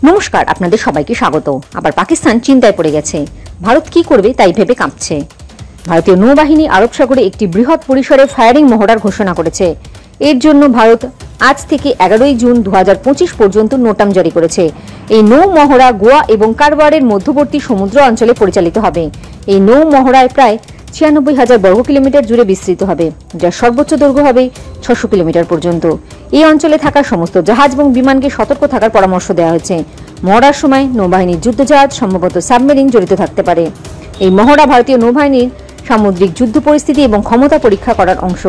নমস্কার, আপনাদের সবাইকে স্বাগত। আবার পাকিস্তান চিন্তায় পড়ে গেছে। ভারত কি করবে তাই ভেবে কাঁপছে। ভারতীয় নৌবাহিনী আরব সাগরে একটি বৃহৎ পরিসরে ফায়ারিং মহড়ার ঘোষণা করেছে। এর জন্য ভারত আজ থেকে 11 জুন 2025 পর্যন্ত নোটাম জারি করেছে। এই নৌ মহড়া গোয়া এবং কারওয়ারের মধ্যবর্তী সমুদ্র অঞ্চলে পরিচালিত হবে। এই নৌ মহড়ায় প্রায় 96,000 বর্গ কিলোমিটার জুড়ে বিস্তৃত হবে, যার সর্বোচ্চ দৈর্ঘ্য হবে 600 কিলোমিটার পর্যন্ত। এই অঞ্চলে থাকা সমস্ত জাহাজ এবং বিমানকে সতর্ক থাকার পরামর্শ দেওয়া হয়েছে। মহড়ার সময় নৌবাহিনীর যুদ্ধজাহাজ, সম্ভবত সাবমেরিন জড়িত থাকতে পারে। এই মহড়া ভারতীয় নৌবাহিনীর সামুদ্রিক যুদ্ধ পরিস্থিতি এবং ক্ষমতা পরীক্ষা করার অংশ।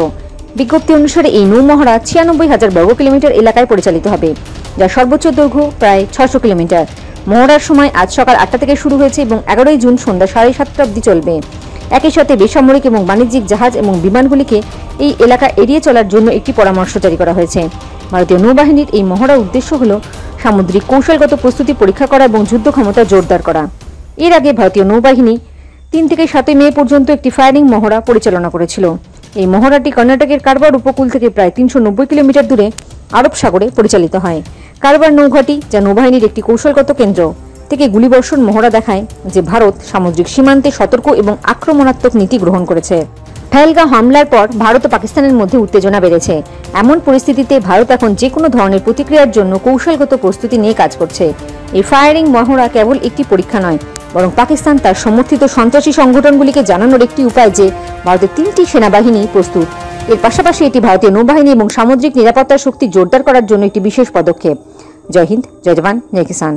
বিজ্ঞপ্তি অনুসারে এই নৌ মহড়া 96,000 বর্গ কিলোমিটার এলাকায় পরিচালিত হবে, যার সর্বোচ্চ দৈর্ঘ্য প্রায় 600 কিলোমিটার। মহড়ার সময় আজ সকাল 8টা থেকে শুরু হয়েছে এবং 11 জুন সন্ধ্যা 7:30 অবধি চলবে। একই সাথে বেসামরিক এবং বাণিজ্যিক জাহাজ এবং বিমানগুলিকে এই এলাকা এড়িয়ে চলার জন্য একটি পরামর্শ জারি করা হয়েছে। ভারতীয় নৌবাহিনীর এই মহড়ার উদ্দেশ্য হল সামুদ্রিক কৌশলগত প্রস্তুতি পরীক্ষা করা এবং যুদ্ধ ক্ষমতা জোরদার করা। এর আগে ভারতীয় নৌবাহিনী 3 থেকে 7 মে পর্যন্ত একটি ফায়ারিং মহড়া পরিচালনা করেছিল। এই মহড়াটি কর্ণাটকের কারওয়ার উপকূল থেকে প্রায় 390 কিলোমিটার দূরে আরব সাগরে পরিচালিত হয়। কারওয়ার নৌঘাঁটি, যা নৌবাহিনীর একটি কৌশলগত কেন্দ্র, থেকে গুলিবর্ষণ মহড়া দেখায় যে ভারত সামুদ্রিক সীমান্তে সতর্ক এবং আক্রমণাত্মক নীতি গ্রহণ করেছে। পেহেলগাঁও হামলার পর ভারত ও পাকিস্তানের মধ্যে উত্তেজনা বেড়েছে। এমন পরিস্থিতিতে ভারত এখন যে কোনো ধরনের প্রতিক্রিয়ার জন্য কৌশলগত প্রস্তুতি নিয়ে কাজ করছে। এই ফায়ারিং মহড়া কেবল একটি পরীক্ষা নয়, বরং পাকিস্তান তার সমর্থিত সন্ত্রাসী সংগঠনগুলিকে জানানোর একটি উপায় যে ভারতের 3টি সেনাবাহিনী প্রস্তুত। এর পাশাপাশি এটি ভারতীয় নৌবাহিনী এবং সামুদ্রিক নিরাপত্তার শক্তি জোরদার করার জন্য একটি বিশেষ পদক্ষেপ। জয় হিন্দ, জয় জওয়ান, জয় কিষান।